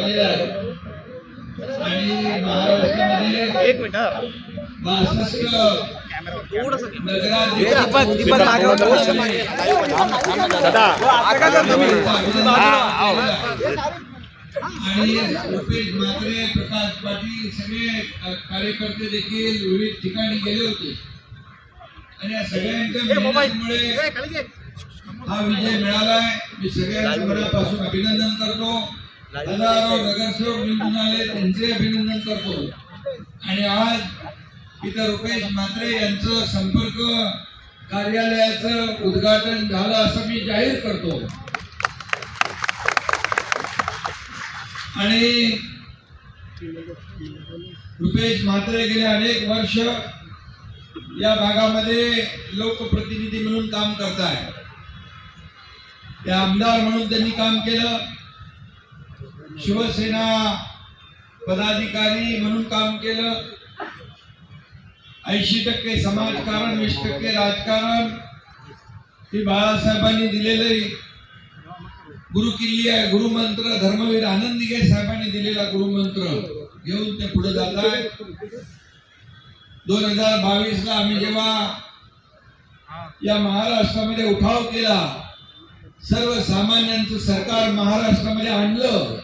झालेला आहे आणि महाराष्ट्रामध्ये 1 मिनिट 62 आणि रुपेश म्हात्रे, प्रकाश पाटील सगळे कार्यकर्ते देखील विविध ठिकाणी गेले होते आणि या सगळ्यांच्या मेहनतीमुळे हा विजय मिळालाय। मी सगळ्यांचं मनापासून अभिनंदन करतो। हजारो नगरसेवक निवडून आले, त्यांचे अभिनंदन करतो। आणि आज इथं रुपेश म्हात्रे यांचं संपर्क कार्यालयाचं उद्घाटन झालं असं मी जाहीर करतो। आणि रुपेश म्हात्रे गेले अनेक वर्ष या भागामध्ये लोकप्रतिनिधी म्हणून काम करतायत। ते आमदार म्हणून त्यांनी काम केलं, शिवसेना पदाधिकारी म्हणून काम केलं, 80% समाजकारण 20% राजकारण ही बाळासाहेबांनी दिलेली गुरुकिल्ली आहे। गुरुमंत्र धर्मवीर आनंद दिघे साहेबांनी दिलेला गुरुमंत्र घेऊन ते पुढे जात आहेत। 2022 ला आम्ही जेव्हा या महाराष्ट्रामध्ये उठाव केला, सर्वसामान्यांचं सरकार महाराष्ट्रामध्ये आणलं,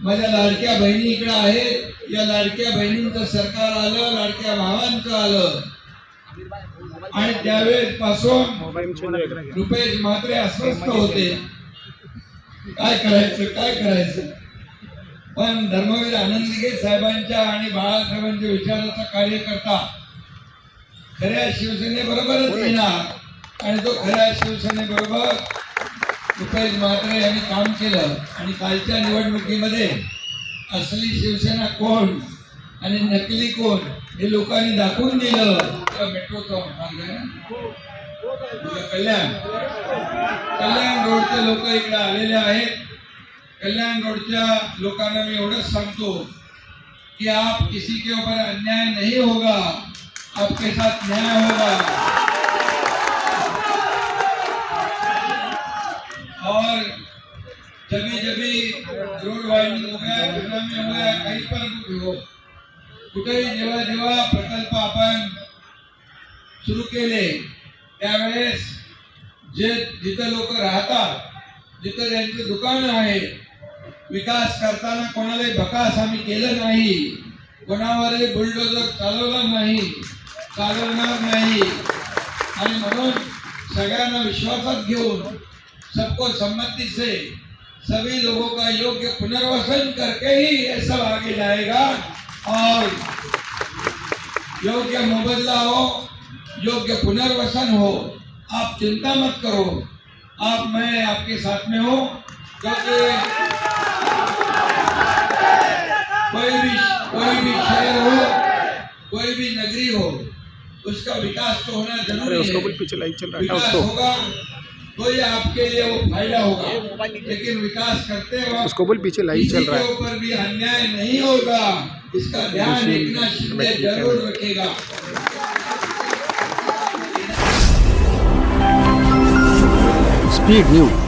माझ्या लाडक्या बहिणी इकडे आहेत, या लाडक्या बहिणींचं सरकार आलं, लाडक्या भावांचं आलं आणि त्यावेळेस पासून रुपेश म्हात्रे अस्वस्थ होते, काय करायचं। पण धर्मवीर आनंद दिघे साहेबांच्या आणि बाळासाहेबांच्या विचाराचा कार्यकर्ता खऱ्या शिवसेनेबरोबरच येणार आणि तो खऱ्या शिवसेनेबरोबर रुपेश म्हात्रे यांनी काम केलं। आणि कालच्या निवडणुकीमध्ये असली शिवसेना कोण आणि नकली कोण हे लोकांनी दाखवून दिलं। मेट्रोचा मार्ग आहे ना, कल्याण रोडचे लोक इकडे आलेले आहेत। कल्याण रोडच्या लोकांना मी एवढंच सांगतो कि आप किसी के ऊपर अन्याय नहीं होगा, आपके साथ न्याय होगा। और जभी रोड वाइडनिंग हो गया, में हो गया, कहीं पर हो, कुठेही जेव्हा प्रकल्प आपण सुरू केले त्यावेळेस जिथे लोक राहतात, जिथे त्यांचे दुकान आहे, विकास करताना कोणालाही भकास आम्ही केलं नाही, कोणावरही बुलडोजर चालवला नाही, चालवणार नाही। आणि म्हणून सगळ्यांना विश्वासात घेऊन सबको सम्मति से सभी लोगों का योग्य पुनर्वसन करके ही ये सब आगे जाएगा और योग्य मुबदला हो, योग्य पुनर्वसन हो। आप चिंता मत करो, मैं आपके साथ में हूँ, क्योंकि कोई भी शहर हो, कोई भी नगरी हो, उसका विकास तो होना जरूरी है। उसको पीछे लाइट चल रहा है विकास उसको होगा तो ये आपके लिए वो फायदा होगा, लेकिन विकास करते वक्त उसको बोल पीछे लाइट चल रहा है, किसी के ऊपर भी अन्याय नहीं होगा, इसका ध्यान एकनाथ शिंदे जरूर रखेगा। Speed news